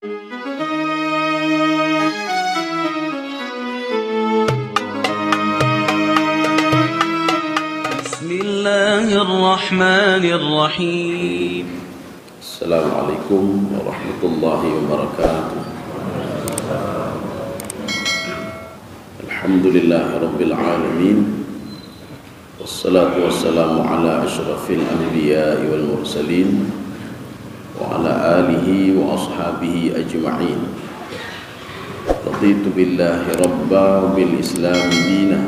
Bismillahirrahmanirrahim. Assalamualaikum warahmatullahi wabarakatuh. Alhamdulillahirabbil alamin. Wassalatu wassalamu ala asyrafil anbiya'i wal mursalin wa ala alihi wa ashabihi ajma'in. Raditu billahi rabba wa bil islami dina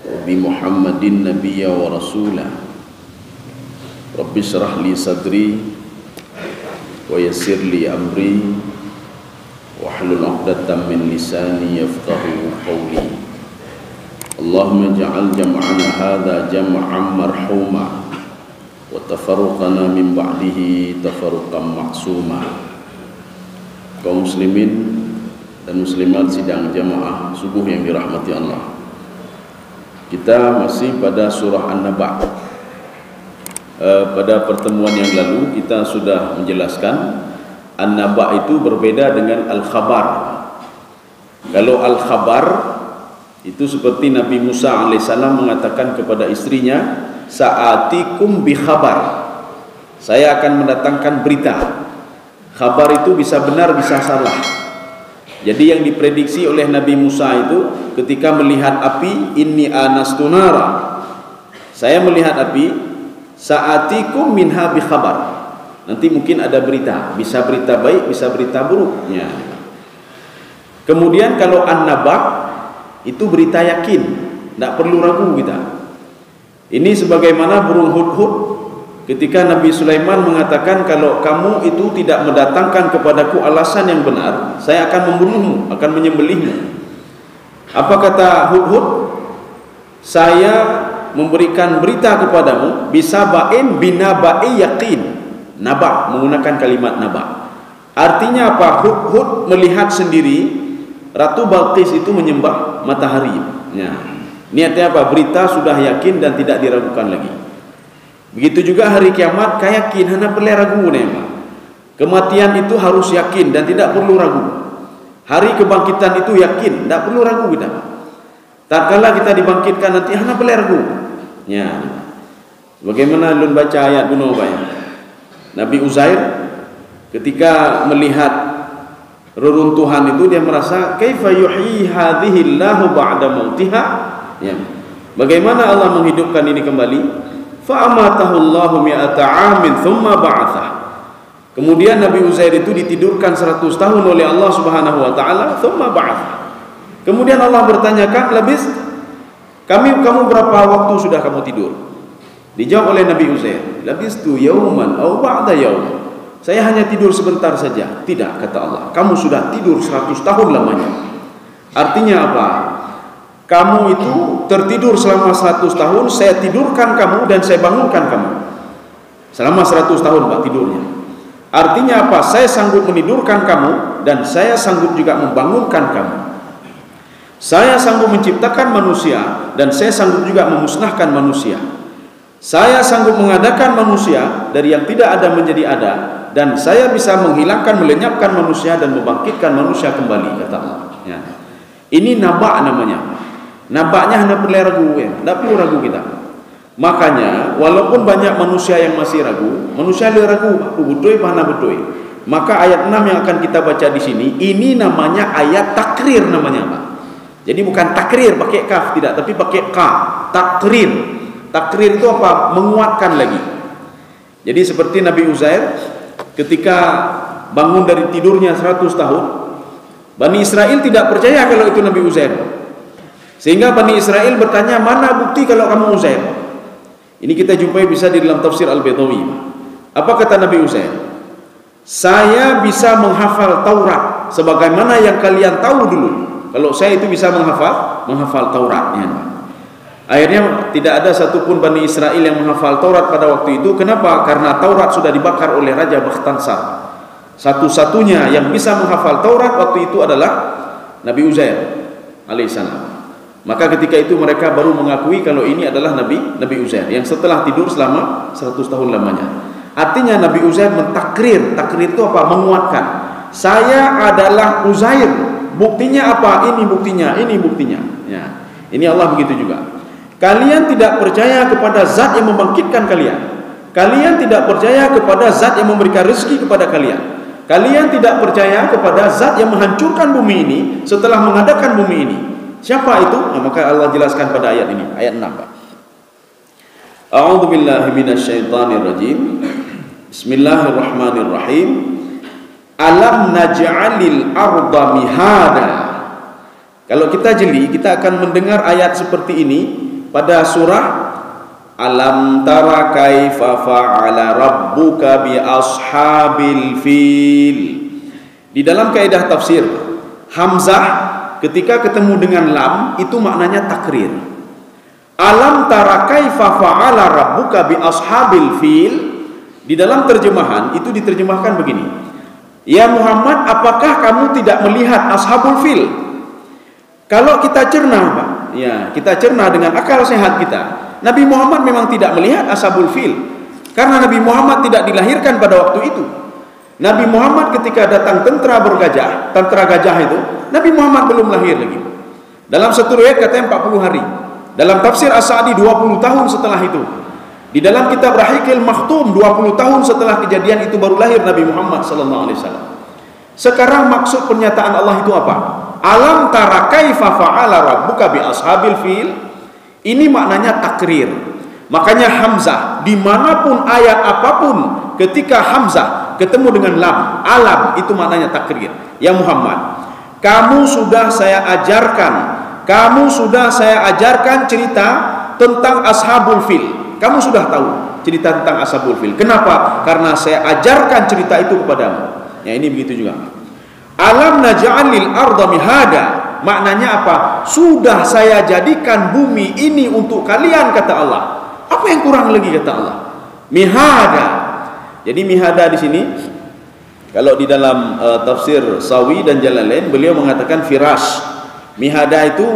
wa bi Muhammadin nabiyya wa rasulah. Rabbi syrah li sadri wa yassir li amri wahlul 'uqdatam min lisani yafqahu qawli. Allahumma ja'al jam'ana hadza jam'an marhuma wa tafarruqana min ba'dihi tafarruqan ma'suma. Kaum muslimin dan muslimat sidang jamaah subuh yang dirahmati Allah. Kita masih pada surah An-Naba. Pada pertemuan yang lalu kita sudah menjelaskan An-Naba itu berbeda dengan Al-Khabar. Kalau Al-Khabar itu seperti Nabi Musa alaihissalam mengatakan kepada istrinya, "Sa'atikum bi khabar." Saya akan mendatangkan berita. Khabar itu bisa benar bisa salah. Jadi yang diprediksi oleh Nabi Musa itu ketika melihat api, inni anastu nara. Saya melihat api, sa'atikum minha bi khabar. Nanti mungkin ada berita, bisa berita baik, bisa berita buruknya. Kemudian kalau An-Naba itu berita yakin, tidak perlu ragu kita. Ini sebagaimana burung hudhud ketika Nabi Sulaiman mengatakan, kalau kamu itu tidak mendatangkan kepadaku alasan yang benar, saya akan membunuhmu, akan menyembelihmu. Apa kata hudhud? Saya memberikan berita kepadamu bisa ba'in binaba'i yakin. Naba, menggunakan kalimat naba. Artinya apa? Hudhud melihat sendiri Ratu Balqis itu menyembah matahari. Ya. Niatnya apa? Berita sudah yakin dan tidak diragukan lagi. Begitu juga hari kiamat, kayakin, hana perlu ragu nema. Kematian itu harus yakin dan tidak perlu ragu. Hari kebangkitan itu yakin, tidak perlu ragu kita. Tak kala kita dibangkitkan nanti hana perlu ragu. Ya. Bagaimana lun baca ayat bunuh bayang? Nabi Uzair ketika melihat reruntuhan itu dia merasa kaifa yuhyi hadhihi Allahu ba'da mautiha. Ya. Bagaimana Allah menghidupkan ini kembali? Fa amatahu Allahu mi'ata 'amin thumma ba'atha. Kemudian Nabi Uzair itu ditidurkan 100 tahun oleh Allah Subhanahu wa taala, thumma ba'atha. Kemudian Allah bertanyakan, kamu berapa waktu sudah kamu tidur? Dijawab oleh Nabi Uzair, labistu yauman aw ba'da yaum. Saya hanya tidur sebentar saja. Tidak, kata Allah, kamu sudah tidur 100 tahun lamanya. Artinya apa? Kamu itu tertidur selama 100 tahun, saya tidurkan kamu dan saya bangunkan kamu. Selama 100 tahun Pak tidurnya. Artinya apa? Saya sanggup menidurkan kamu dan saya sanggup juga membangunkan kamu. Saya sanggup menciptakan manusia dan saya sanggup juga memusnahkan manusia. Saya sanggup mengadakan manusia dari yang tidak ada menjadi ada, dan saya bisa menghilangkan, melenyapkan manusia dan membangkitkan manusia kembali, kata Allah. Ya. Ini naba namanya. Nabaknya hanya perlu ragu, ya. Tidak perlu ragu kita. Makanya walaupun banyak manusia yang masih ragu, manusia dia ragu, aku betul mana betul. Maka ayat 6 yang akan kita baca di sini, ini namanya ayat takrir namanya, Pak. Jadi bukan takrir pakai kaf tidak, tapi pakai ka. Takrir. Takrir itu apa? Menguatkan lagi. Jadi seperti Nabi Uzair ketika bangun dari tidurnya 100 tahun, Bani Israel tidak percaya kalau itu Nabi Uzair. Sehingga Bani Israel bertanya, mana bukti kalau kamu Uzair? Ini kita jumpai bisa di dalam tafsir Al-Baydawi. Apa kata Nabi Uzair? Saya bisa menghafal Taurat sebagaimana yang kalian tahu dulu. Kalau saya itu bisa menghafal Taurat, ya. Akhirnya tidak ada satupun Bani Israel yang menghafal Taurat pada waktu itu. Kenapa? Karena Taurat sudah dibakar oleh Raja Bakhtansar. Satu-satunya yang bisa menghafal Taurat waktu itu adalah Nabi Uzair alaihissalam. Maka ketika itu mereka baru mengakui kalau ini adalah Nabi Uzair yang setelah tidur selama 100 tahun lamanya. Artinya Nabi Uzair mentakrir. Takrir itu apa? Menguatkan. saya adalah Uzair. Buktinya apa? Ini buktinya, ini buktinya. Ya. Ini Allah begitu juga. Kalian tidak percaya kepada zat yang membangkitkan kalian. Kalian tidak percaya kepada zat yang memberikan rezeki kepada kalian. Kalian tidak percaya kepada zat yang menghancurkan bumi ini setelah mengadakan bumi ini. Siapa itu? Nah, maka Allah jelaskan pada ayat ini, ayat 6. A'udzu billahi minasyaitonir rajim. Bismillahirrahmanirrahim. Alam naj'alil arda mihada. Kalau kita jeli, kita akan mendengar ayat seperti ini pada surah Alam tara kaifa fa'ala rabbuka bi ashabil fil. Di dalam kaidah tafsir, hamzah ketika ketemu dengan lam itu maknanya takrir. Alam tara kaifa fa'ala rabbuka bi ashabil fil, di dalam terjemahan itu diterjemahkan begini. Ya Muhammad, apakah kamu tidak melihat ashabul fil? Kalau kita cerna, Pak, ya, kita cerna dengan akal sehat kita, Nabi Muhammad memang tidak melihat ashabul fil, karena Nabi Muhammad tidak dilahirkan pada waktu itu. Nabi Muhammad ketika datang tentara gajah itu, Nabi Muhammad belum lahir lagi. Dalam satu riwayat katanya 40 hari. Dalam tafsir As-Sa'di 20 tahun setelah itu. Di dalam kitab Rahikil Makhtum 20 tahun setelah kejadian itu baru lahir Nabi Muhammad sallallahu alaihi wasallam. Sekarang maksud pernyataan Allah itu apa? Alam tara kaifa fa'ala rabbuka bi ashabil fil. Ini maknanya takrir. Makanya hamzah dimanapun ayat apapun, ketika hamzah ketemu dengan lam, alam, itu maknanya takrir. Ya Muhammad, kamu sudah saya ajarkan cerita tentang ashabul fil. Kamu sudah tahu cerita tentang ashabul fil. Kenapa? Karena saya ajarkan cerita itu kepadamu. Ya, ini begitu juga. Alam naj'alil arda mihada, maknanya apa? Sudah saya jadikan bumi ini untuk kalian, kata Allah. Apa yang kurang lagi, kata Allah? Mihada. Jadi mihada di sini, kalau di dalam tafsir Sawi dan Jalalain, beliau mengatakan firash. Mihada itu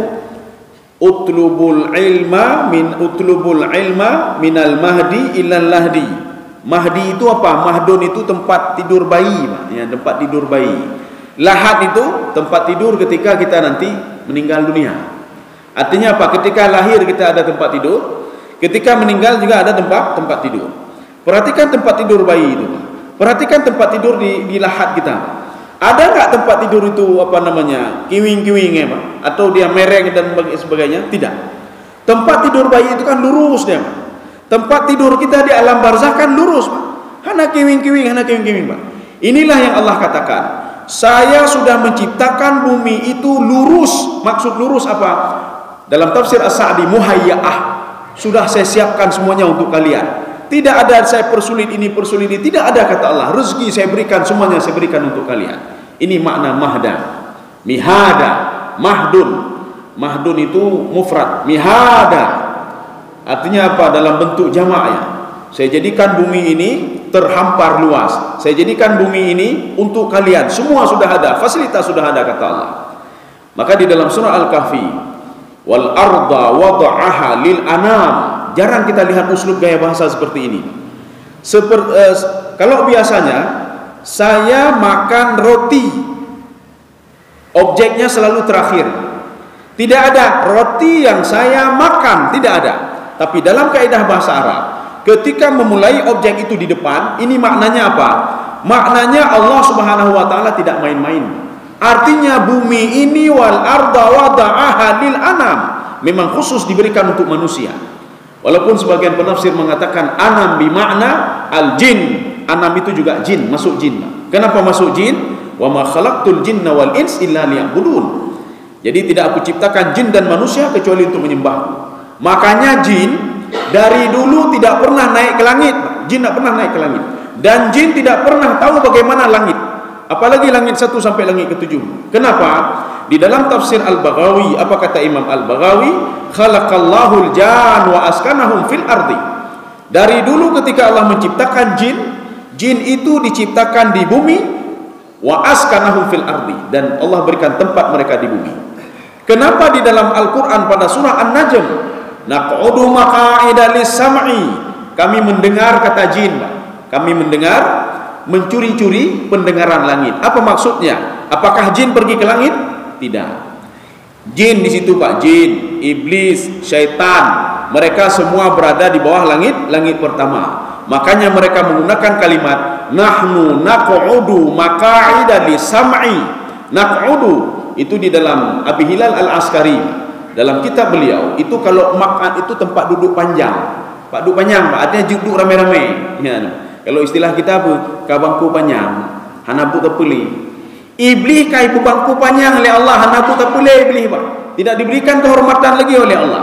utlubul ilma minal mahdi ilal lahdi. Mahdi itu apa? Mahdun itu tempat tidur bayi, ya, tempat tidur bayi. Lahad itu tempat tidur ketika kita nanti meninggal dunia. Artinya apa? Ketika lahir kita ada tempat tidur, ketika meninggal juga ada tempat tidur. Perhatikan tempat tidur bayi itu. Perhatikan tempat tidur di lahad kita. Ada nggak tempat tidur itu kiwing-kiwing ya, Pak? Atau dia mereng dan sebagainya? Tidak. Tempat tidur bayi itu kan lurus dia, Pak. Tempat tidur kita di alam barzah kan lurus, Pak. Hana kiwing-kiwing, Pak. Inilah yang Allah katakan. Saya sudah menciptakan bumi itu lurus. Maksud lurus apa? Dalam tafsir As-Sa'di, muhayya'ah. Sudah saya siapkan semuanya untuk kalian. Tidak ada saya persulit ini, tidak ada, kata Allah. Rezeki saya berikan, semuanya saya berikan untuk kalian. Ini makna mahda. Mihada, mahdun. Mahdun itu mufrad. Mihada artinya apa? Dalam bentuk jamaknya. Saya jadikan bumi ini terhampar luas. Saya jadikan bumi ini untuk kalian. Semua sudah ada, fasilitas sudah ada, kata Allah. Maka di dalam surah Al-Kahfi, wal arda wada'aha lil anam. Jarang kita lihat uslub gaya bahasa seperti ini. Kalau biasanya saya makan roti, objeknya selalu terakhir. Tidak ada roti yang saya makan, tidak ada. Tapi dalam kaidah bahasa Arab, ketika memulai objek itu di depan, ini maknanya apa? Maknanya Allah Subhanahu wa taala tidak main-main. Artinya bumi ini wal arda wada'aha lil anam, memang khusus diberikan untuk manusia. Walaupun sebagian penafsir mengatakan anam bimakna al-jin. Anam itu juga jin, masuk jin. Kenapa masuk jin? Wa ma khalaqtul jinna wal ins illa liya'budun. Jadi tidak aku ciptakan jin dan manusia kecuali untuk menyembahku. Makanya jin dari dulu tidak pernah naik ke langit. Jin tidak pernah naik ke langit. Dan jin tidak pernah tahu bagaimana langit. Apalagi langit 1 sampai langit ke-7. Kenapa? Di dalam tafsir Al-Baghawi, apa kata Imam Al-Baghawi? Khalaqallahu al-jan wa askanahum fil ardi. Dari dulu ketika Allah menciptakan jin, jin itu diciptakan di bumi, wa askanahum fil ardi, dan Allah berikan tempat mereka di bumi. Kenapa di dalam Al-Qur'an pada surah An-Najm, naq'udu maqa'ida lis-sam'i, kami mendengar, kata jin, kami mendengar mencuri-curi pendengaran langit. Apa maksudnya? Apakah jin pergi ke langit? Tidak. Jin di situ Pak, jin, iblis, syaitan, mereka semua berada di bawah langit pertama. Makanya mereka menggunakan kalimat nahnu naq'udu maq'ida lisam'i. Naq'udu itu di dalam Abi Hilal Al-Askari, dalam kitab beliau itu kalau maq'ad itu tempat duduk panjang. Pak duduk panjang, Pak, artinya duduk rame-rame. Ya. Kalau istilah kita apa? Kabangku panjang, hanabu terpilih. Iblis kai bangku panjang oleh Allah, hanabu terpilih iblis Pak. Tidak diberikan kehormatan lagi oleh Allah.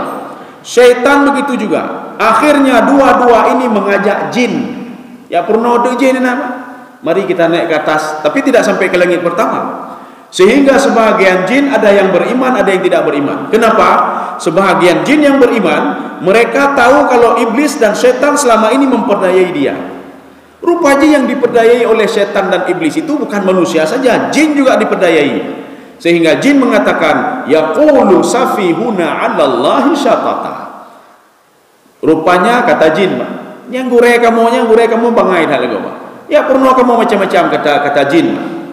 Syaitan begitu juga. Akhirnya dua-dua ini mengajak jin. Ya pernah ada jin apa? Mari kita naik ke atas, tapi tidak sampai ke langit pertama. Sehingga sebahagian jin ada yang beriman, ada yang tidak beriman. Kenapa? Sebahagian jin yang beriman, mereka tahu kalau iblis dan setan selama ini memperdayai dia. Rupanya yang diperdayai oleh setan dan iblis itu bukan manusia saja, jin juga diperdayai. Sehingga jin mengatakan, yaqulu safihuna 'alallahi syatata. Rupanya kata jin, yang gureh kamu bangai dah lagu Pak. Ya pernah kamu macam-macam kata jin.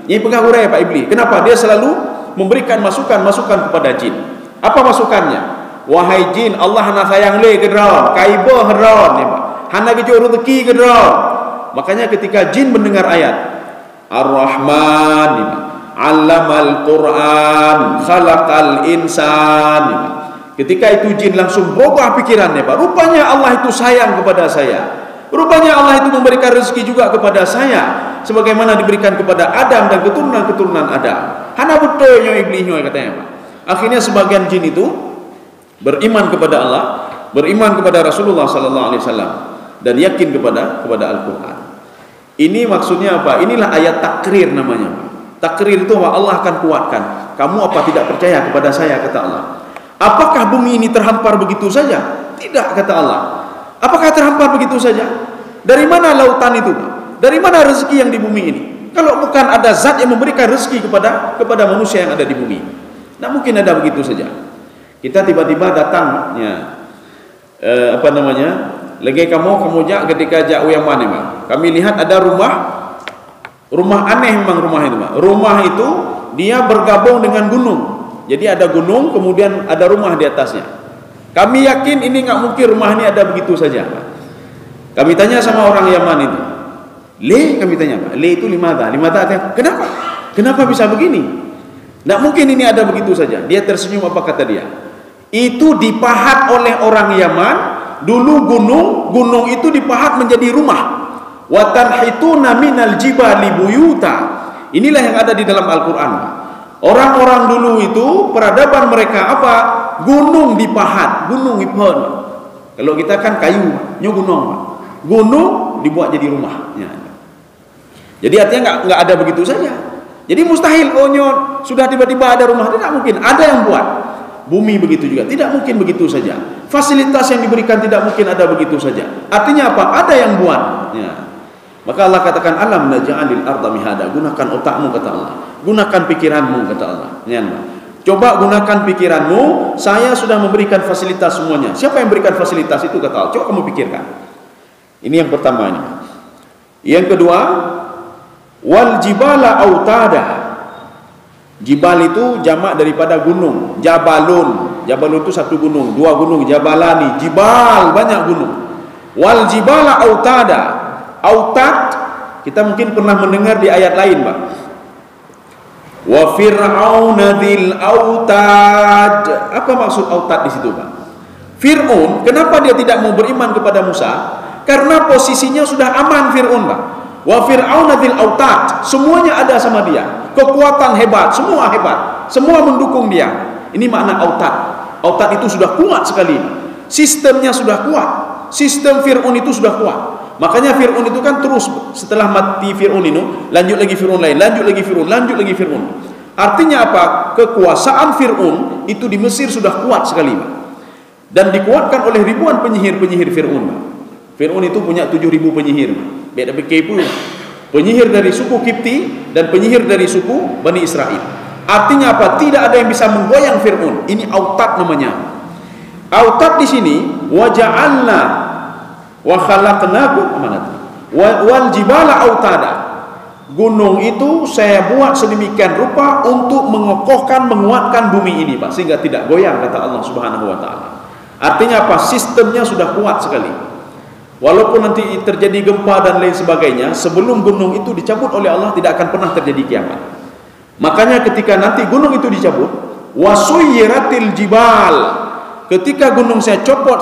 Ini pegang gureh Pak iblis. Kenapa? Dia selalu memberikan masukan kepada jin. Apa masukannya? Wahai jin, Allah hana sayang le ke draw, kaibo hron ya Pak. Hana gejo rezeki ke draw. Makanya ketika jin mendengar ayat Ar-Rahman, 'allamal Qur'an, khalaqal insan. Ketika itu jin langsung berubah pikirannya Pak. Rupanya Allah itu sayang kepada saya. Rupanya Allah itu memberikan rezeki juga kepada saya, sebagaimana diberikan kepada Adam dan keturunan-keturunan Adam. Hana betulnya iblisnya katanya Pak. Akhirnya sebagian jin itu beriman kepada Allah, beriman kepada Rasulullah sallallahu alaihi wasallam dan yakin kepada Al-Qur'an. Ini maksudnya apa? Inilah ayat takrir namanya. Takrir itu Allah akan kuatkan. Kamu apa tidak percaya kepada saya, kata Allah. Apakah bumi ini terhampar begitu saja? Tidak, kata Allah. Apakah terhampar begitu saja? Dari mana lautan itu? Dari mana rezeki yang di bumi ini? Kalau bukan ada zat yang memberikan rezeki kepada manusia yang ada di bumi, tidak mungkin ada begitu saja. Kita tiba-tiba datang, ya, lagi kamu jak ketika jak yang mana Pak? Kami lihat ada rumah aneh memang rumah itu Pak. Rumah itu dia bergabung dengan gunung. Jadi ada gunung, kemudian ada rumah di atasnya. Kami yakin ini nggak mungkin rumah ini ada begitu saja Pak. Kami tanya sama orang Yaman itu, kami tanya Pak, itu limada kenapa? Kenapa bisa begini? Nggak mungkin ini ada begitu saja. Dia tersenyum, apa kata dia? Itu dipahat oleh orang Yaman. Dulu gunung itu dipahat menjadi rumah. Watanhituna minal jibali buyuta. Inilah yang ada di dalam Al-Quran. Orang-orang dulu itu peradaban mereka apa? Gunung dipahat, gunung ipon. Kalau kita kan kayu, gunung dibuat jadi rumah. Ya. Jadi artinya nggak ada begitu saja. Jadi mustahil sudah tiba-tiba ada rumah, tidak mungkin. Ada yang buat. Bumi begitu juga, tidak mungkin begitu saja. Fasilitas yang diberikan tidak mungkin ada begitu saja. Artinya apa? Ada yang buat. Ya. Maka Allah katakan, alam naj'alil arda mihada. Gunakan otakmu, kata Allah. Gunakan pikiranmu, kata Allah. Ya. Coba gunakan pikiranmu. Saya sudah memberikan fasilitas semuanya. Siapa yang memberikan fasilitas itu, kata Allah? Coba kamu pikirkan. Ini yang pertama ini. Yang kedua, wal jibala autada. Jibal itu jamak daripada gunung. Jabalun itu satu gunung, dua gunung, jabalani, jibal, banyak gunung. Wal jibala autada. Autad kita mungkin pernah mendengar di ayat lain Pak. Wa fir'auna dzil autad. Apa maksud autad di situ Pak? Fir'aun, kenapa dia tidak mau beriman kepada Musa? Karena posisinya sudah aman Fir'aun Pak. Wa fir'auna dzil autad, semuanya ada sama dia. Kekuatan hebat, semua hebat. Semua mendukung dia. Ini makna autad. Autad itu sudah kuat sekali. Sistemnya sudah kuat. Sistem Fir'aun itu sudah kuat. Makanya Fir'aun itu kan terus setelah mati Fir'aun itu, lanjut lagi Fir'aun lain, lanjut lagi Fir'aun. Artinya apa? Kekuasaan Fir'aun itu di Mesir sudah kuat sekali. Dan dikuatkan oleh ribuan penyihir-penyihir Fir'aun. Fir'aun itu punya 7.000 penyihir. Beda begitu. Penyihir dari suku Kipti dan penyihir dari suku Bani Israel. Artinya apa? Tidak ada yang bisa menggoyang Fir'aun. Ini autad namanya. Autad di sini waja'alna wa khalaqnakum wal jibala autada. gunung itu saya buat sedemikian rupa untuk mengokohkan, menguatkan bumi ini, Pak, sehingga tidak goyang, kata Allah Subhanahu wa taala. Artinya apa? Sistemnya sudah kuat sekali. Walaupun nanti terjadi gempa dan lain sebagainya, sebelum gunung itu dicabut oleh Allah tidak akan pernah terjadi kiamat. Makanya ketika nanti gunung itu dicabut, wasuyiratil jibal, ketika gunung saya copot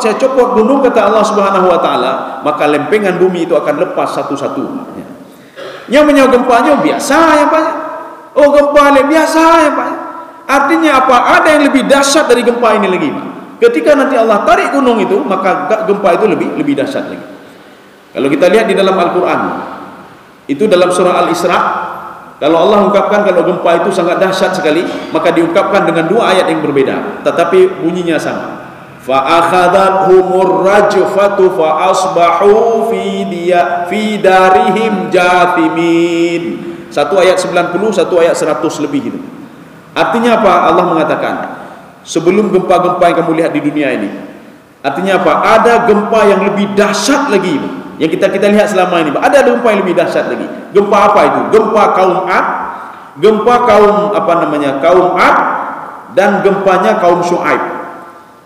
gunung, kata Allah Subhanahu wa taala, maka lempengan bumi itu akan lepas satu-satu. Yang gempanya biasa ya Pak. Oh, gempa biasa ya Pak. Artinya apa? Ada yang lebih dahsyat dari gempa ini lagi, Pak. Ketika nanti Allah tarik gunung itu, maka gempa itu lebih dahsyat lagi. Kalau kita lihat di dalam Al-Quran, itu dalam surah Al-Isra, kalau Allah ungkapkan kalau gempa itu sangat dahsyat sekali, maka diungkapkan dengan dua ayat yang berbeda, tetapi bunyinya sama. Fa'akhadhathumur rajfatu fa'asbahu fi darihim jathimin. Satu ayat 90, satu ayat 100 lebih itu. Artinya apa? Allah mengatakan sebelum gempa-gempa yang kamu lihat di dunia ini, artinya apa? Ada gempa yang lebih dahsyat lagi yang kita lihat selama ini. Ada gempa yang lebih dahsyat lagi. Gempa apa itu? Gempa kaum Ad, gempa kaum kaum Ad, dan gempanya kaum Syuaib.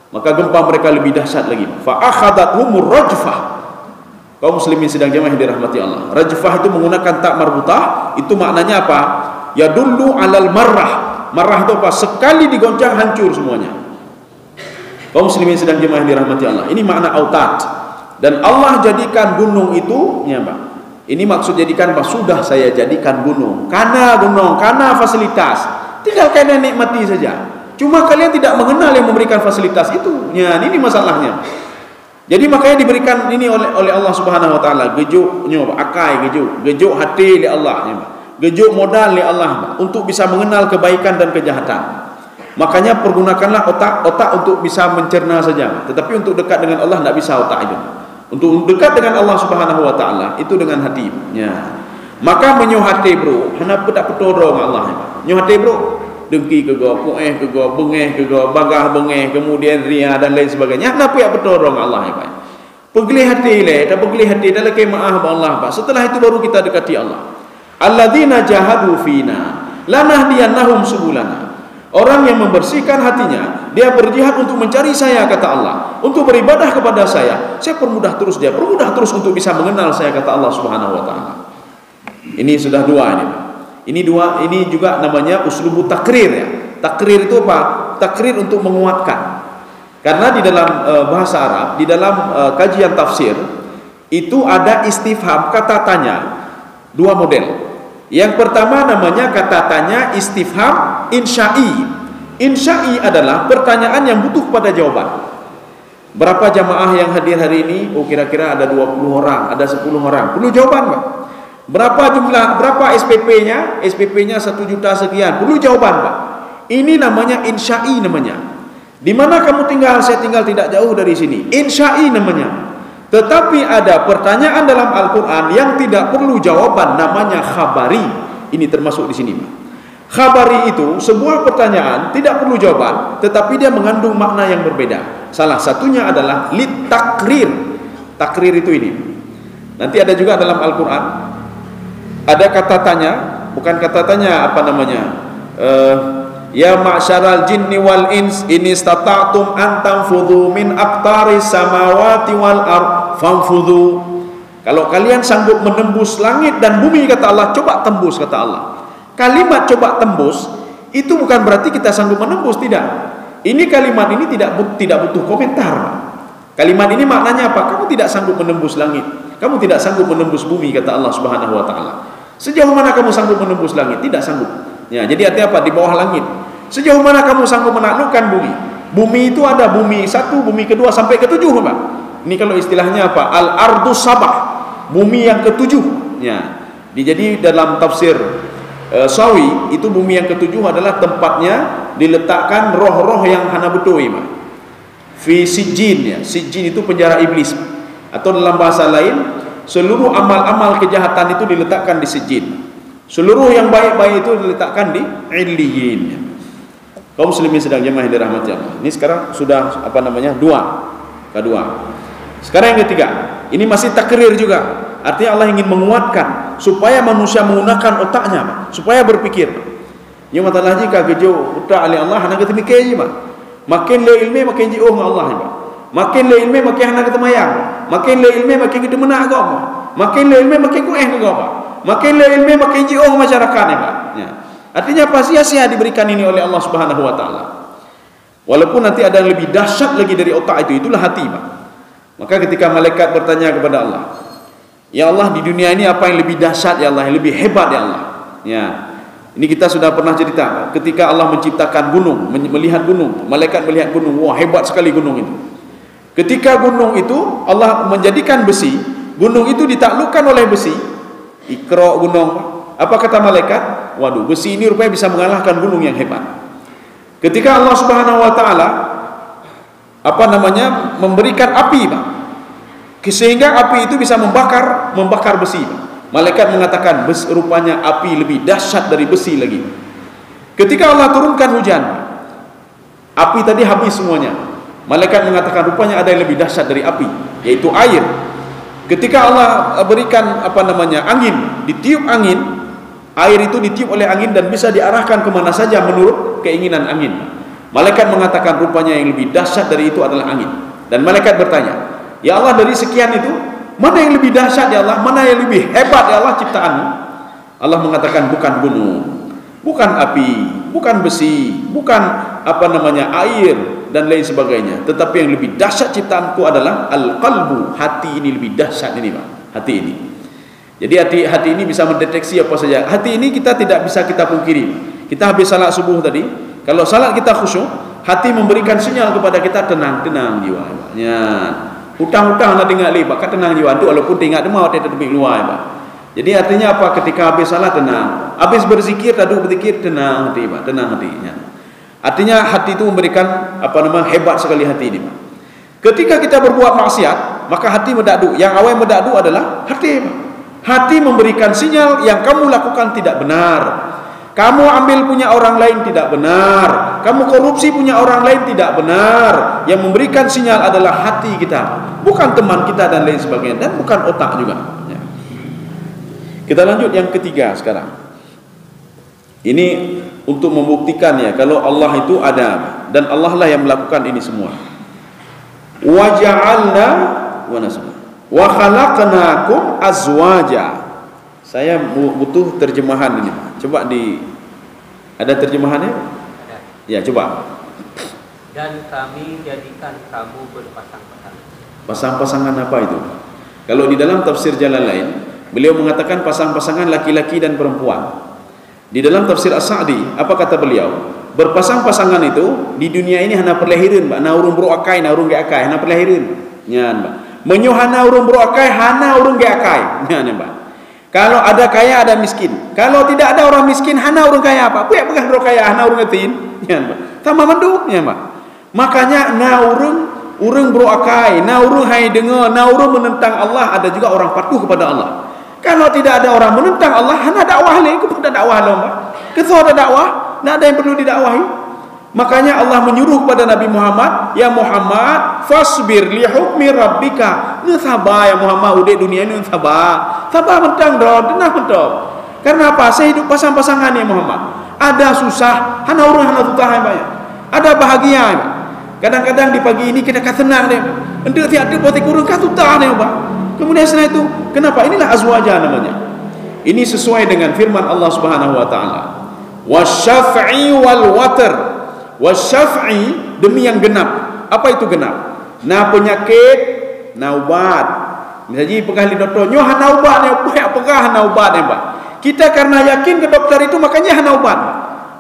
Maka gempa mereka lebih dahsyat lagi. Fa akhadathumur rajfah. Kaum muslimin sedang jamaah yang dirahmati Allah. Rajfah itu menggunakan tak marbutah, itu maknanya apa? Yadullu alal marrah. Marrah itu apa? Sekali digoncang hancur semuanya. Kaum muslimin sedang jamaah yang dirahmati Allah. Ini makna autad. Dan Allah jadikan gunung itu, ya Pak. Ini maksud jadikan apa? Sudah saya jadikan gunung. Karena fasilitas. Tinggal kalian nikmati saja. Cuma kalian tidak mengenal yang memberikan fasilitas itu. Ya, ini masalahnya. Jadi makanya diberikan ini oleh Allah Subhanahu wa taala, gejuk akai, gejuk hati oleh Allah, ya, gejuk modal oleh Allah untuk bisa mengenal kebaikan dan kejahatan. Makanya pergunakanlah otak untuk bisa mencerna saja. Tetapi untuk dekat dengan Allah tidak bisa otak itu. Untuk dekat dengan Allah Subhanahu wa taala itu dengan hati. Ya. Maka menyuh hati, bro. Kenapa tak petodong Allah? Menyuh hati, bro. Dengki ke go, pueh ke go, bengeh ke go, bagah bengeh, kemudian ria dan lain sebagainya. Kenapa ya bertolong Allah ya Pak? Pegeli hati le, tak pegeli hati dalam kemaah Allah Pak. Setelah itu baru kita dekati Allah. Alladzina jahadu fina lanahdiyannahum subulana. Orang yang membersihkan hatinya, dia berjihad untuk mencari saya, kata Allah, untuk beribadah kepada saya permudah terus dia, permudah terus untuk bisa mengenal saya, kata Allah Subhanahu wa taala. Ini sudah dua ini Pak. Ini juga namanya uslubu takrir ya. Takrir itu apa? Takrir untuk menguatkan. Karena di dalam bahasa Arab, di dalam kajian tafsir itu ada istifham, kata tanya, dua model. Yang pertama namanya kata tanya istifham insya'i. Insya'i adalah pertanyaan yang butuh pada jawaban. Berapa jamaah yang hadir hari ini? Oh, kira-kira ada 20 orang, ada 10 orang. Perlu jawaban, Pak. Berapa SPP-nya? SPP-nya 1 juta sekian. Perlu jawaban, Pak. Ini namanya insya'i namanya. Di mana kamu tinggal? Saya tinggal tidak jauh dari sini. Insya'i namanya. Tetapi ada pertanyaan dalam Al-Quran yang tidak perlu jawaban, namanya khabari. Ini termasuk di sini, Pak. Khabari itu sebuah pertanyaan tidak perlu jawaban, tetapi dia mengandung makna yang berbeda. Salah satunya adalah litakrir. Takrir itu ini. Nanti ada juga dalam Al-Quran. Ada kata tanya, bukan kata tanya, apa namanya? Ya ma'syaral jinni wal ins in istata'tum an tanfudhu min aqtaris samawati wal ard fanfudhu. Kalau kalian sanggup menembus langit dan bumi, kata Allah, coba tembus, kata Allah. Kalimat coba tembus itu bukan berarti kita sanggup menembus, tidak. Ini kalimat ini tidak butuh komentar. Kalimat ini maknanya apa? Kamu tidak sanggup menembus langit, kamu tidak sanggup menembus bumi, kata Allah Subhanahu wa taala. Sejauh mana kamu sanggup menembus langit? Tidak sanggup. Ya, jadi artinya apa? Di bawah langit. Sejauh mana kamu sanggup menaklukkan bumi? Bumi itu ada bumi 1, bumi kedua sampai ke-7, Pak. Ini kalau istilahnya apa? Al-ardu sabah, bumi yang ke-7. Ya. Jadi dalam tafsir Sawi itu bumi yang ke-7 adalah tempatnya diletakkan roh-roh yang hana betoi, Pak. Fi sijjin, ya. Sijjin itu penjara iblis. Atau dalam bahasa lain, seluruh amal-amal kejahatan itu diletakkan di sijjin. Seluruh yang baik-baik itu diletakkan di illiyin. Kaum muslimin sedang jemaah dirahmati Allah. Ini sekarang sudah apa namanya? Kedua. Sekarang yang ketiga. Ini masih takrir juga. Artinya Allah ingin menguatkan supaya manusia menggunakan otaknya, Pak, supaya berpikir. Ya masalah jika kejo otak oleh Allah hana kita mikir je, Pak. Makin le ilmu makin jauh dengan Allah, Pak. Makin le ilmu makin hana kita mayang. Makin le ilmu makin kita menak agama. Makin le ilmu makin kuih agama. Makin le ilmu makin jauh masyarakat ni, Pak. Ya. Artinya apa? Sia-sia diberikan ini oleh Allah Subhanahu wa taala. Walaupun nanti ada yang lebih dahsyat lagi dari otak itu, itulah hati, Pak. Maka ketika malaikat bertanya kepada Allah, ya Allah, di dunia ini apa yang lebih dahsyat ya Allah, yang lebih hebat ya Allah? Ya. Ini kita sudah pernah cerita ketika Allah menciptakan gunung, melihat gunung, malaikat melihat gunung, wah hebat sekali gunung itu. Ketika gunung itu Allah menjadikan besi, gunung itu ditaklukkan oleh besi, Iqra gunung. Apa kata malaikat? Waduh, besi ini rupanya bisa mengalahkan gunung yang hebat. Ketika Allah Subhanahu wa taala memberikan api, Pak, sehingga api itu bisa membakar besi, Pak. Malaikat mengatakan rupanya api lebih dahsyat dari besi lagi. Ketika Allah turunkan hujan, api tadi habis semuanya. Malaikat mengatakan rupanya ada yang lebih dahsyat dari api, yaitu air. Ketika Allah berikan angin, ditiup angin, air itu ditiup oleh angin dan bisa diarahkan kemana saja menurut keinginan angin. Malaikat mengatakan rupanya yang lebih dahsyat dari itu adalah angin. Dan malaikat bertanya, ya Allah, dari sekian itu mana yang lebih dahsyat ya Allah, mana yang lebih hebat ya Allah ciptaanmu? Allah mengatakan bukan gunung, bukan api, bukan besi, bukan air dan lain sebagainya, tetapi yang lebih dahsyat ciptaanku adalah al-qalbu, hati ini lebih dahsyat ini, Pak, hati ini. Jadi hati ini bisa mendeteksi apa saja. Hati ini kita tidak bisa kita pungkiri. Kita habis salat subuh tadi, kalau salat kita khusyuk, hati memberikan sinyal kepada kita tenang jiwa. Ya. Hutang-hutang nak dengar lepas, kat tenang jiwa tu walaupun tengok demau dia terbit luar, Pak. Jadi artinya apa? Ketika habis salat tenang, habis berzikir duduk berzikir tenang hati, Pak, tenang hatinya. Artinya hati itu memberikan hebat sekali hati ini, Pak. Ketika kita berbuat maksiat, maka hati mendadu. Yang awal mendadu adalah hati, Pak. Hati memberikan sinyal yang kamu lakukan tidak benar. Kamu ambil punya orang lain tidak benar. Kamu korupsi punya orang lain tidak benar. Yang memberikan sinyal adalah hati kita, bukan teman kita dan lain sebagainya, dan bukan otak juga. Ya. Kita lanjut yang ketiga sekarang. Ini untuk membuktikan ya kalau Allah itu ada dan Allah lah yang melakukan ini semua. Wa ja'alna wa khalaqnakum azwaja. Saya butuh terjemahan ini, Pak. Coba ada terjemahannya? Ada. Ya, coba. Dan kami jadikan kamu berpasang-pasangan. Pasang-pasangan apa itu? Kalau di dalam tafsir Jalalain, beliau mengatakan pasang-pasangan laki-laki dan perempuan. Di dalam tafsir As-Sa'di, apa kata beliau? Berpasang-pasangan itu di dunia ini hana perlahiran, Pak. Na urung bro akai, na urung ge akai, hana perlahiran. Nyan, Pak. Menyuhana urung bro akai, hana urung ge akai. Nyan, Pak. Kalau ada kaya ada miskin. Kalau tidak ada orang miskin, hana orang kaya apa? Puyak pegang orang kaya, hana orang ngetin. Ya, Pak. Tambah menduk, ya, Pak. Makanya na urang bro akai, na urang hai dengar, na urang menentang Allah, ada juga orang patuh kepada Allah. Kalau tidak ada orang menentang Allah, hana dakwah lagi kepada dakwah Allah, Pak. Ketua ada dakwah, tidak ada yang perlu didakwahi. Makanya Allah menyuruh kepada Nabi Muhammad, ya Muhammad, fasbir li hukmi rabbika. Ni sabar ya Muhammad, udah dunia ini sabar. Sabar mentang dah, tenang mentang. Karena apa? Saya hidup pasang-pasangan ya Muhammad. Ada susah, hana urang hana susah yang banyak. Ada bahagia. Kadang-kadang di pagi ini kita kata senang dia. Hendak tiada potek urang kan susah dia, Pak. Kemudian setelah itu, kenapa? Inilah azwaja namanya. Ini sesuai dengan firman Allah Subhanahu wa taala. Wasyaf'i wal watr. Wasyaf'i, demi yang genap. Apa itu genap? Na penyakit, na ubat. Misalnya pegah li doktor, nyo hana ubat ni, pegah hana ubat ni, Pak. Kita karena yakin ke dokter itu makanya hana ubat.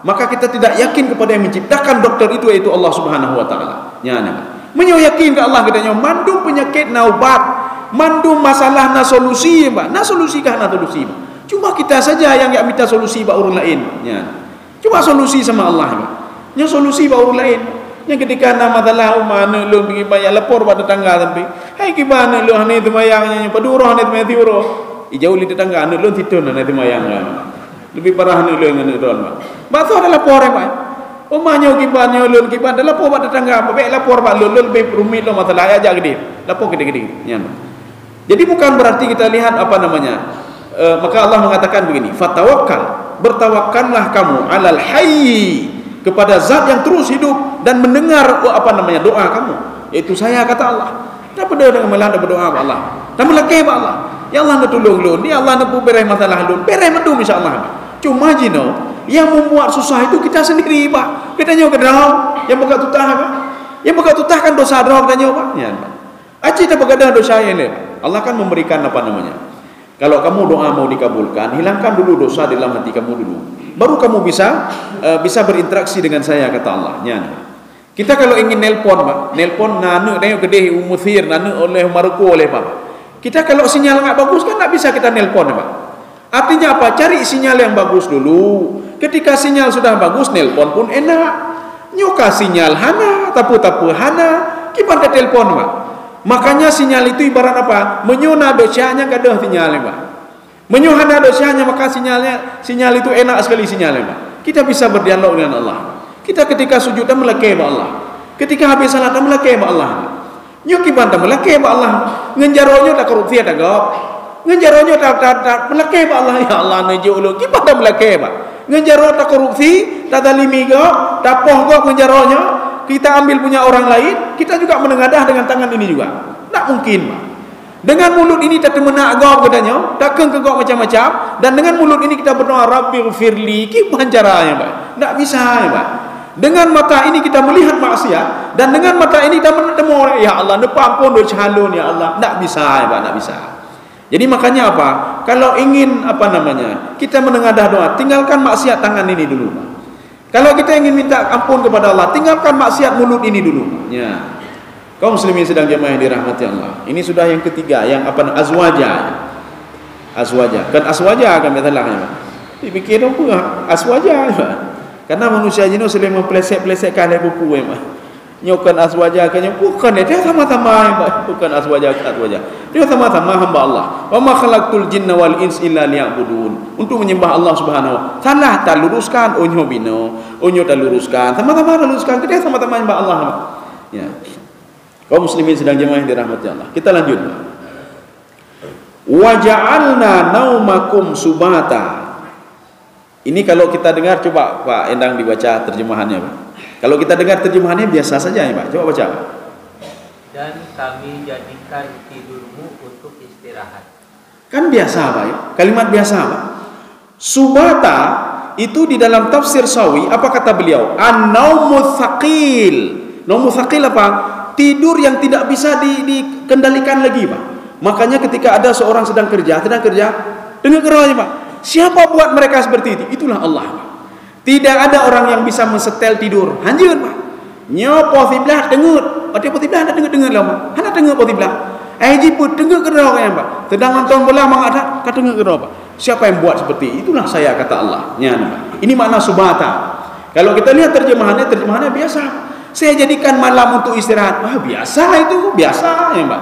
Maka kita tidak yakin kepada yang menciptakan dokter itu, yaitu Allah Subhanahu wa taala. Nyana. Menyo yakin ke Allah katanya, mandum penyakit na ubat, mandum masalah na solusi, Pak. Na solusi kah na solusi, Pak? Cuma kita saja yang minta solusi bak orang lain. Nyana. Cuma solusi sama Allah, Pak. Yang solusi baru lain. Yang ketika nama masalah mana lu pergi bayar lapor pada tetangga sampai, hai gimana lu hani temayangnya padurah hani temay tiuro. Jauh li tetangga anu lu titun hani temayang. Lebih parah anu lu ngene don, Pak. Batu ada lapor, Pak. Omahnya gimana lu gimana lapor pada tetangga, baik lapor Pak lu lebih rumit lu masalah aja gede. Lapor gede-gede. Nyan. Jadi bukan berarti kita lihat apa namanya. Maka Allah mengatakan begini, fatawakkal, bertawakkallah kamu alal hayy, kepada zat yang terus hidup dan mendengar apa namanya doa kamu, yaitu saya, kata Allah. Tak pada dengan melanda berdoa kepada Allah. Dan melakeh kepada Allah. Ya Allah nak tolong lun, ya Allah nak bereh masalah lun, bereh mendum insya-Allah. Cuma jino yang membuat susah itu kita sendiri, Pak. Kita nyo kedau yang buka tutah, Pak. Yang buka tutah kan dosa doa kita nyo, Pak. Ya, Pak. Aci tak begadang dosa yang ni. Allah kan memberikan apa namanya? Kalau kamu doa mau dikabulkan, hilangkan dulu dosa dalam hati kamu dulu. Baru kamu bisa berinteraksi dengan saya, kata Allah. Ya. Kita kalau ingin nelpon, Pak, nelpon nanu tengok kedih umuthir nanu oleh Maroko oleh Pak. Kita kalau sinyal enggak bagus kan tak bisa kita nelpon, Pak. Artinya apa? Cari sinyal yang bagus dulu. Ketika sinyal sudah bagus, nelpon pun enak. Nyoka sinyal hana, tapu-tapu hana, gimana telepon, Pak? Makanya sinyal itu ibarat apa? Menyuna dosanya kadah sinyalnya, Pak. Menyuhana dosanya, maka sinyal itu enak sekali sinyalnya, Pak. Kita bisa berdialog dengan Allah. Kita ketika sujud dan melakeh kepada Allah. Ketika habis salat dan melakeh kepada Allah. Nyuki banta melakeh kepada Allah. Ngenjaronyo tak korupsi tak gop. Ngenjaronyo tak melakeh kepada Allah. Ya Allah nejo ulu. Ki banta melakeh, Pak. Ngenjaro tak korupsi, tak dalimi gop, tak poh gop ngenjaronyo. Kita ambil punya orang lain, kita juga menengadah dengan tangan ini juga. Tak mungkin, Pak. Dengan mulut ini kita menak gop katanya, tak keng ke gop macam-macam, dan dengan mulut ini kita berdoa Rabbighfirli. Ki caranya, Pak. Tak bisa, ya, Pak. Dengan mata ini kita melihat maksiat, dan dengan mata ini kita bertemu orang, ya Allah, nepampun dosa halun, ya Allah. Tak bisa, ya, Pak, tak bisa. Jadi makanya apa? Kalau ingin apa namanya, kita menengadah doa, tinggalkan maksiat tangan ini dulu, Pak. Kalau kita ingin minta ampun kepada Allah, tinggalkan maksiat mulut ini dulu. Ya. Kaum muslimin sedang jemaah yang dirahmati Allah. Ini sudah yang ketiga, yang apa? Azwaja. Azwaja. Kan azwaja kan masalahnya, Pak. Dipikir apa? Azwaja, Pak. Karena manusia jenuh selalu mempelesek-pelesek oleh buku, Pak. Nyokan azwaja kan bukan dia sama-sama, Pak. Bukan azwaja. Dia sama-sama hamba Allah. Wa ma khalaqtul jinna wal ins illa liya'budun. Untuk menyembah Allah Subhanahu wa taala. Salah tak luruskan onyo bino, onyo tak luruskan. Sama-sama luruskan, kita sama-sama menyembah Allah, Pak. Ya. Kaum muslimin sedang jemaah yang dirahmati Allah. Kita lanjut. Wa ja'alna naumakum subata. Ini kalau kita dengar, coba Pak Endang dibaca terjemahannya, Pak. Kalau kita dengar terjemahannya biasa saja ya, Pak. Coba baca, Pak. Dan kami jadikan tidurmu untuk istirahat. Kan biasa, Pak, ya? Kalimat biasa, Pak. Subata itu di dalam tafsir Sawi, apa kata beliau? An-naumu tsaqil. Naumu tsaqil apa? Tidur yang tidak bisa dikendalikan lagi, Pak. Makanya ketika ada seorang sedang kerja, dengar keranya, Pak. Siapa buat mereka seperti itu? Itulah Allah, Pak. Tidak ada orang yang bisa mensetel tidur. Hanjur, Pak. Nyopo tiblah dengut. Ati po tiblah ada dengut lah, Pak. Hana dengut po tiblah. Jiput dengut kerana kan, Pak. Sedang nonton bola mak ada kata dengut kerana, Pak. Siapa yang buat seperti itulah saya, kata Allah. Ya, Pak. Ini makna subata. Kalau kita lihat terjemahannya biasa. Saya jadikan malam untuk istirahat. Wah, biasa itu, biasa ya, Pak.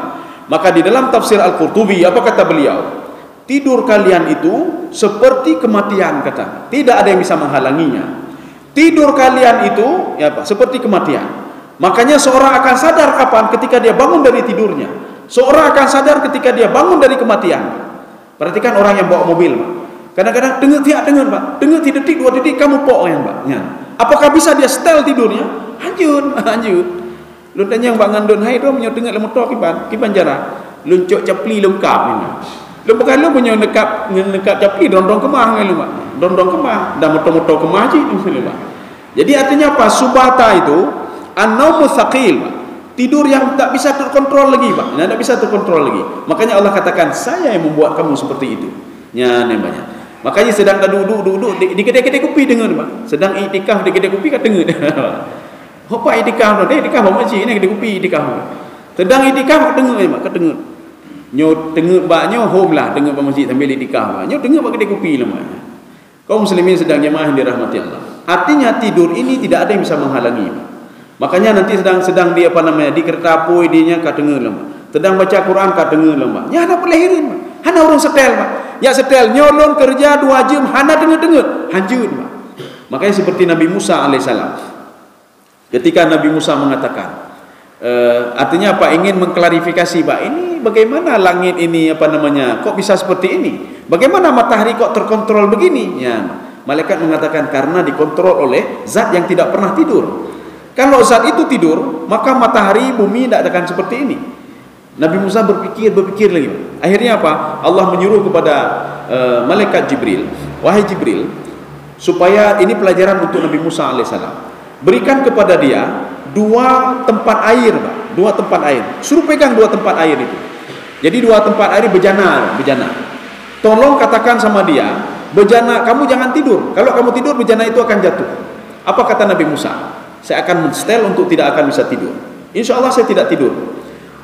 Maka di dalam tafsir Al-Qurtubi apa kata beliau? Tidur kalian itu seperti kematian, kata. Tidak ada yang bisa menghalanginya. Tidur kalian itu ya, Pak, seperti kematian. Makanya seorang akan sadar kapan? Ketika dia bangun dari tidurnya. Seorang akan sadar ketika dia bangun dari kematian. Perhatikan orang yang bawa mobil, Pak. Kadang-kadang dengar, Pak. Dengar detik 2 detik kamu pok ya, Pak. Ya. Apakah bisa dia setel tidurnya? Hanjut. Lu tanya yang Pak ngandun hai tu menyo dengar motor kiban jara. Luncuk capli lengkap ni. Lu bukan lu punya nekap capli dondong kemah kan lu, Pak. Dondong kemah dan motor-motor kemah je tu, Pak. Jadi artinya apa? Subata itu an-naumu tsaqil, Pak. Tidur yang tak bisa terkontrol lagi, Pak. Tak bisa terkontrol lagi. Makanya Allah katakan, saya yang membuat kamu seperti itu. Ya, namanya. Makanya sedang duduk di kedai-kedai kopi dengar, Pak. Sedang iktikaf di kedai kopi kat dengar. Apa iktikaf tu? Iktikaf apa macam ni kedai kopi iktikaf. Sedang iktikaf dengar, Pak, kat dengar. Nyo dengar baknyo home lah dengar masjid sambil iktikaf. Nyo dengar pak kedai kopi lah, Pak. Kaum muslimin sedang jemaah yang dirahmati Allah. Artinya tidur ini tidak ada yang bisa menghalangi, Pak. Makanya nanti sedang dia apa namanya di kereta apoi dia kat dengar lah, Pak. Sedang baca Quran kat dengar lah, Pak. Ya hana pelahirin, Pak. Hana orang setel, Pak. Ya setel nyolon kerja 2 jam hana dengar hanjut, Pak. Makanya seperti Nabi Musa alaihissalam. Ketika Nabi Musa mengatakan Artinya apa? Ingin mengklarifikasi, Pak, ini bagaimana langit ini kok bisa seperti ini? Bagaimana matahari kok terkontrol begini? Ya, malaikat mengatakan karena dikontrol oleh zat yang tidak pernah tidur. Kalau zat itu tidur, maka matahari, bumi tidak akan seperti ini. Nabi Musa berpikir lagi. Akhirnya apa? Allah menyuruh kepada malaikat Jibril, wahai Jibril, supaya ini pelajaran untuk Nabi Musa alaihissalam. Berikan kepada dia 2 tempat air, Pak. 2 tempat air. Suruh pegang 2 tempat air itu. Jadi 2 tempat air bejana. Tolong katakan sama dia, bejana kamu jangan tidur. Kalau kamu tidur, bejana itu akan jatuh. Apa kata Nabi Musa? Saya akan menstel untuk tidak akan bisa tidur. Insya Allah saya tidak tidur.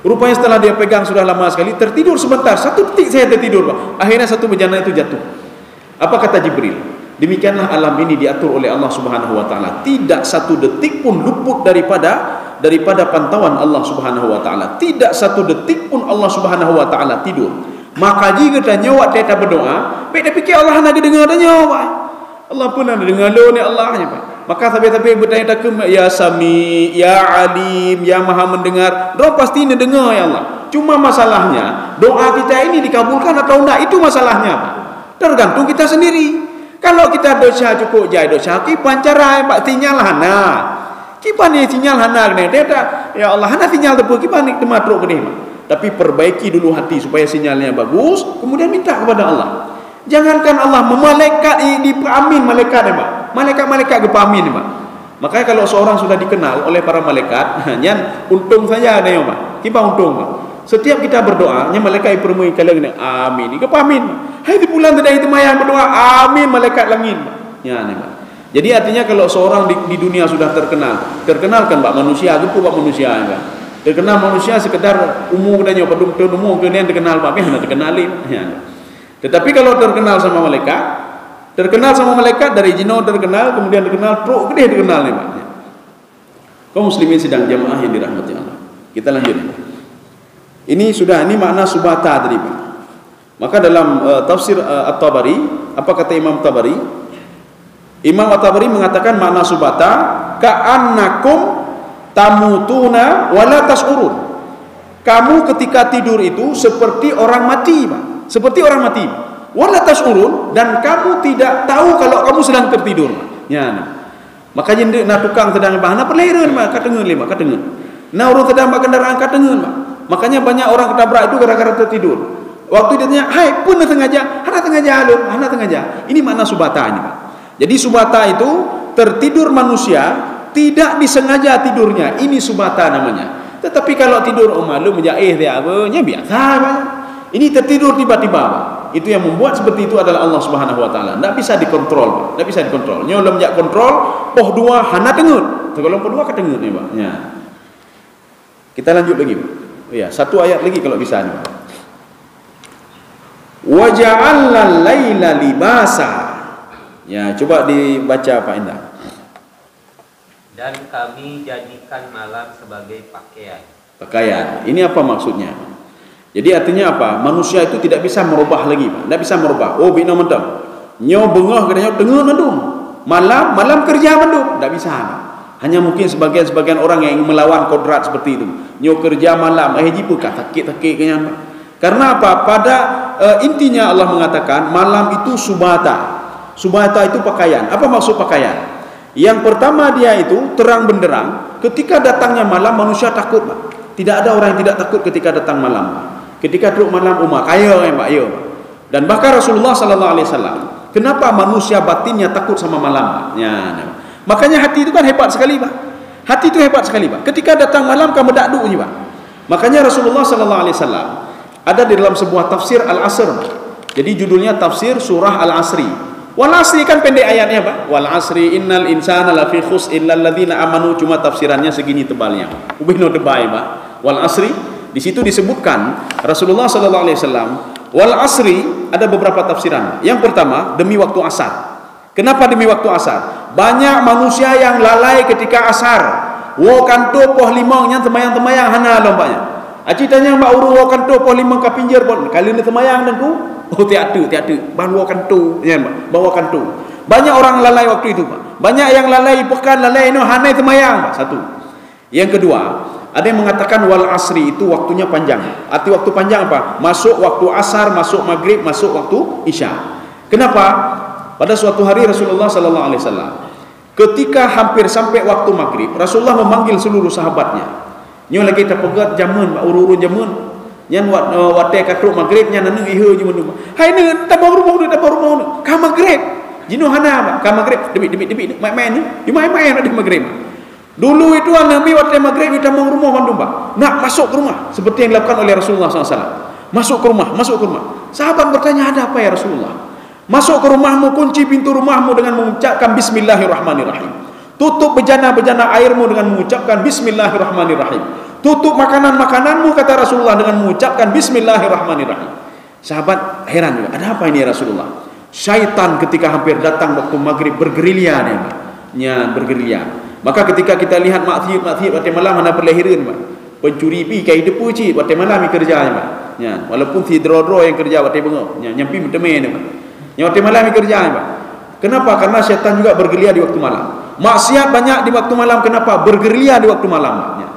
Rupanya setelah dia pegang sudah lama sekali, tertidur sebentar. 1 detik saya tertidur, Pak. Akhirnya 1 bejana itu jatuh. Apa kata Jibril? Demikianlah alam ini diatur oleh Allah Subhanahu wa taala. Tidak 1 detik pun luput daripada pantauan Allah Subhanahu wa taala. Tidak 1 detik pun Allah Subhanahu wa taala tidur. Maka jika kita nyawa kita berdoa, kita fikir Allah nak dengar dah nyawa. Allah pun nak dengar lo ni Allah nya, Pak. Maka tapi bertanya ke ya Sami, ya Alim, ya Maha mendengar. Doa pasti nak dengar ya Allah. Cuma masalahnya doa kita ini dikabulkan atau enggak, itu masalahnya, Pak. Tergantung kita sendiri. Kalau kita dosa cukup jai dosa ki pancarai Pak sinyal hana. Kipan ni sinyal hana ni. Dia tak ya Allah hana sinyal tepu kipan ni tematruk ni, Pak. Tapi perbaiki dulu hati supaya sinyalnya bagus, kemudian minta kepada Allah. Jangankan Allah, malaikat diamin malaikat, Pak. Malaikat gepamin, Pak. Makanya kalau seorang sudah dikenal oleh para malaikat, nyan untung saja ada yang, Pak. Kita untung, Pak. Setiap kita berdoa, nyan malaikat permui kalian ni amin. Gepamin. Hai di bulan tadi itu mayang berdoa, amin malaikat langit, Pak. Ya ni, Pak. Jadi artinya kalau seorang di dunia sudah terkenal kan, Pak, manusia, gempu Pak manusia, Pak. Terkenal manusia sekedar umur dan nyoba umur kemudian terkenal Pak nak terkenalin. Ya. Tetapi kalau terkenal sama malaikat dari jino terkenal, kemudian terkenal truk gede terkenal nih Pak. Ya. Kaum muslimin sidang jamaah yang dirahmati Allah. Kita lanjut. Ini makna subata tadi, Pak. Maka dalam tafsir At-Tabari, apa kata Imam Tabari? Imam At-Tabari mengatakan makna subata ka'annakum tamutuna wala tas'urun. Kamu ketika tidur itu seperti orang mati, Pak. Seperti orang mati. Wala tas'urun, dan kamu tidak tahu kalau kamu sedang tertidur. Ya. Makanya nak tukang sedang bahana perleran, Pak, katengen lima, katengen. Nah, orang sedang kendaraan katengen, Pak. Makanya banyak orang ketabrak itu gara-gara tertidur. Waktu dia tanya, "Hai, pun sengaja, hana sengaja." Ini makna subata ini, Pak. Jadi subata itu tertidur manusia tidak disengaja tidurnya, ini subata namanya. Tetapi kalau tidur malu menjaih dia apanya biasa, Pak. Ini tertidur tiba-tiba, Pak. Itu yang membuat seperti itu adalah Allah Subhanahu wa taala. Enggak bisa dikontrol, Pak. Enggak bisa dikontrol. Nyolom jak kontrol, poh dua hana tengut. Kalau poh dua ketengut nih, Pak. Ya. Kita lanjut lagi, Pak. Ya, 1 ayat lagi kalau bisa nih, Pak. Wa ja'alna laila libasa. Ya, coba dibaca Pak Indah. Dan kami jadikan malam sebagai pakaian. Ini apa maksudnya? Jadi artinya apa? Manusia itu tidak bisa merubah lagi, Pak. Tidak bisa merubah. Oh, bina mendam. Nyo bengah katanya dengar mendum. Malam kerja mendum. Tidak bisa, Pak. Hanya mungkin sebagian orang yang melawan kodrat seperti itu. Nyo kerja malam, jipu kah sakit-sakit kayaknya, Pak. Karena apa? Pada intinya Allah mengatakan malam itu subata. Subata itu pakaian. Apa maksud pakaian? Yang pertama dia itu terang benderang. Ketika datangnya malam manusia takut, Pak. Tidak ada orang yang tidak takut ketika datang malam, Pak. Ketika turun malam umat kaya, Pak, ya, Pak. Dan bahkan Rasulullah sallallahu alaihi wasallam, kenapa manusia batinnya takut sama malam, Pak? Ya, makanya hati itu kan hebat sekali, Pak. Hati itu hebat sekali, Pak. Ketika datang malam kamu dakduk ni, Pak. Makanya Rasulullah sallallahu alaihi wasallam ada di dalam sebuah tafsir Al-Asr. Jadi judulnya tafsir surah Al-Asri. Wal asri kan pendek ayatnya, Pak. Wal asri innal insana lafi khus illa alladzina amanu, cuma tafsirannya segini tebalnya. Ubino debai, Pak. Wal asri di situ disebutkan Rasulullah sallallahu alaihi wasallam, wal asri ada beberapa tafsiran. Yang pertama, demi waktu asar. Kenapa demi waktu asar? Banyak manusia yang lalai ketika asar. Wo kanto poh limang yang temayang-temayang hana lompanya. Aci tanya Mbak Uru wo kanto poh limang ka pinggir pon. Kali ni temayang dan tu. Oh tiada. Bawakan tu, ya, Pak. Bawakan tu. Banyak orang lalai waktu itu, Pak. Banyak yang lalai pekan lalai no hanai temayang, Pak. Satu. Yang kedua, Ada yang mengatakan wal asri itu waktunya panjang. Arti waktu panjang apa? Masuk waktu asar, masuk maghrib, masuk waktu isya. Kenapa? Pada suatu hari Rasulullah sallallahu alaihi wasallam ketika hampir sampai waktu maghrib, Rasulullah memanggil seluruh sahabatnya. Nyo lagi terpegat jamun, urun jamun. Nyan wate katruk maghrib nyan nanu ieu jamun. Hai ne tabah rumah ka maghrib. Jino hana ka maghrib demi main di main di maghrib. Dulu itu Nabi waktu maghrib kita mau rumah mandum Pak. Nak masuk ke rumah seperti yang dilakukan oleh Rasulullah SAW. Masuk ke rumah. Sahabat bertanya, ada apa ya Rasulullah? Masuk ke rumahmu, kunci pintu rumahmu dengan mengucapkan Bismillahirrahmanirrahim. Tutup bejana-bejana airmu dengan mengucapkan Bismillahirrahmanirrahim. Tutup makanan-makananmu kata Rasulullah dengan mengucapkan Bismillahirrahmanirrahim. Sahabat heran juga, ada apa ini ya Rasulullah? Syaitan ketika hampir datang waktu maghrib bergerilya dia, Pak. Bergerilya. Maka ketika kita lihat maksiat waktu malam mana perlahiran, Pak. Pencuri pi kai depu ci waktu malam kerja, Pak. Ya, walaupun si dro-dro yang kerja waktu bengok, nyampi temen, Pak. Yang waktu malam kerja, Pak. Kenapa? Karena syaitan juga bergerilya di waktu malam. Maksiat banyak di waktu malam, kenapa? Bergerilya di waktu malam, Pak. Ya.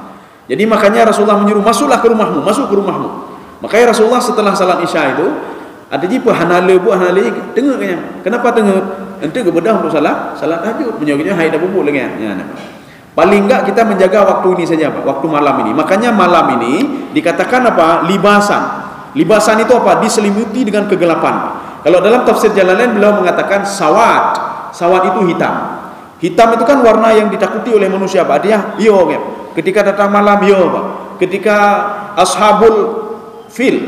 Jadi makanya Rasulullah menyuruh masuk ke rumahmu. Makanya Rasulullah setelah salat Isya itu ada jipa hanale tengok kanya. Kenapa tengok? Ente kebedah untuk salat tahajud. Menyoknya hai dah bubuk lagi. Ya. Paling enggak kita menjaga waktu ini saja, Pak. Waktu malam ini. Makanya malam ini dikatakan apa? Libasan. Libasan itu apa? Diselimuti dengan kegelapan. Kalau dalam tafsir Jalalain beliau mengatakan sawat. Sawat itu hitam. Hitam itu kan warna yang ditakuti oleh manusia, Pak. Dia ketika datang malam, Pak. Ketika ashabul fil,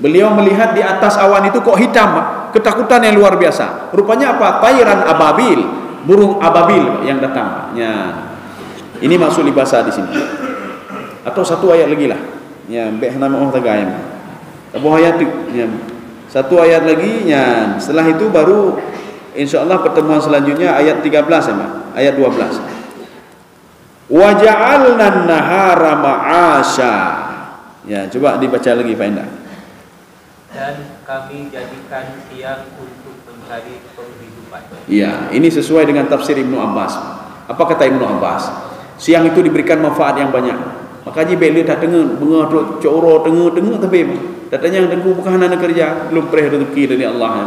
beliau melihat di atas awan itu kok hitam, Pak. Ketakutan yang luar biasa. Rupanya apa? Tayran ababil, burung ababil yang datang. Ya. Ini maksud libasa di sini. Atau satu ayat lagi lah. Ya, mbek nama Allah tagay. Sebuah ayat ya. Satu ayat lagi ya. Setelah itu baru insyaallah pertemuan selanjutnya ayat 13 ya, Pak. Ayat 12. Wa ja'alna an-nahara ma'asya. Ya, coba dibaca lagi Pak Indah. Dan kami jadikan siang untuk mencari penghidupan. Iya, ini sesuai dengan tafsir Ibnu Abbas. Apa kata Ibnu Abbas? Siang itu diberikan manfaat yang banyak. Makanya bila dah tengah bengah coro tengah tapi datanya yang tengku bukan anak kerja, belum perih rezeki dari Allah ya.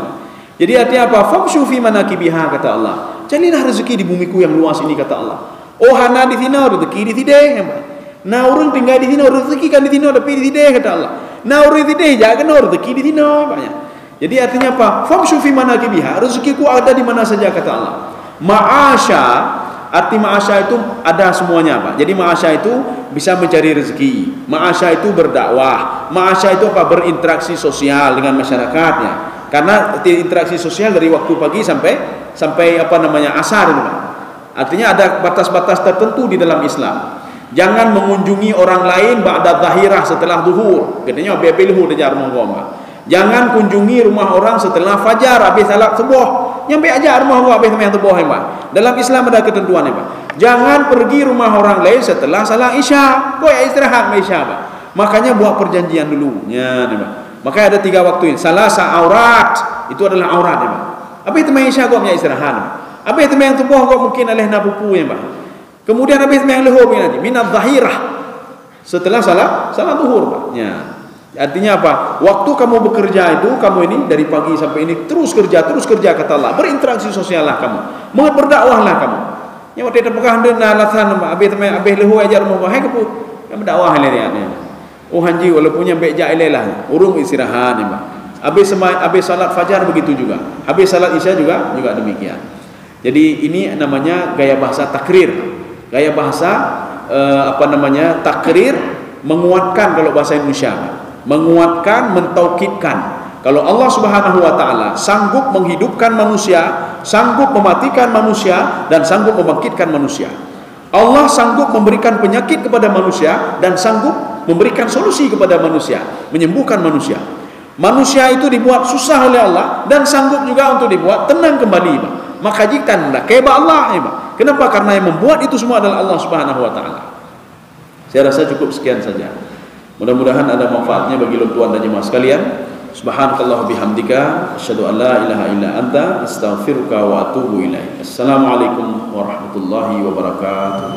Jadi artinya apa? Famshu fi manakibiha kata Allah. Carilah rezeki di bumiku yang luas ini kata Allah. Oh hana di sini rezeki di sini ya. Nah orang tinggal di sini rezeki kan di sini tapi di sini kata Allah. Nah orang tidak jangan rezeki di sini banyak. Jadi artinya apa? Famshu fi manakibiha, rezekiku ada di mana saja kata Allah. Ma'asya, arti ma'asya itu ada semuanya, Pak. Jadi ma'asya itu bisa mencari rezeki. Ma'asya itu berdakwah. Ma'asya itu apa? Berinteraksi sosial dengan masyarakatnya. Karena interaksi sosial dari waktu pagi sampai apa namanya asar itu, Pak. Artinya ada batas-batas tertentu di dalam Islam. Jangan mengunjungi orang lain ba'da zahirah setelah zuhur. Katanya bebeluhu dejar monggo. Jangan kunjungi rumah orang setelah fajar habis salat subuh. Nyampe aja rumah orang habis sembahyang subuh, Pak. Dalam Islam ada ketentuan, Pak. Jangan pergi rumah orang lain setelah salat Isya. Kau istirahat Isya, Pak. Makanya buat perjanjian dulu. Ya, Pak. Makanya ada 3 waktu ini. Salasa aurat, itu adalah aurat, Pak. Habis sembahyang Isya kau punya istirahat, Pak. Habis sembahyang subuh kau mungkin oleh napupu, ya, Pak. Kemudian habis sembahyang luhur nanti minadz zahirah. Setelah salat zuhur, Pak. Ya. Artinya apa? Waktu kamu bekerja itu, kamu ini dari pagi sampai ini terus kerja kata Allah. Berinteraksi sosial lah kamu. Berdakwahlah kamu. Yang waktu itu pegang dengan alasan habis lehu ajar mau hai kamu. Yang berdakwah leriatnya. Oh hanji walaupun yang beja ilelah, urung istirahat ya, Pak. Habis salat fajar begitu juga. Habis salat Isya juga demikian. Jadi ini namanya gaya bahasa takrir. Gaya bahasa takrir menguatkan kalau bahasa Indonesia. Menguatkan, mentaukidkan. Kalau Allah Subhanahu wa taala sanggup menghidupkan manusia, sanggup mematikan manusia dan sanggup membangkitkan manusia. Allah sanggup memberikan penyakit kepada manusia dan sanggup memberikan solusi kepada manusia, menyembuhkan manusia. Manusia itu dibuat susah oleh Allah dan sanggup juga untuk dibuat tenang kembali, Pak. Maka jika keba Allah, Pak. Kenapa? Karena yang membuat itu semua adalah Allah Subhanahu wa taala. Saya rasa cukup sekian saja. Mudah-mudahan ada manfaatnya bagi tuan dan jemaah sekalian. Subhanakallah bihamdika asyhadu an la ilaha illa anta astaghfiruka wa atubu ilaik. Assalamualaikum warahmatullahi wabarakatuh.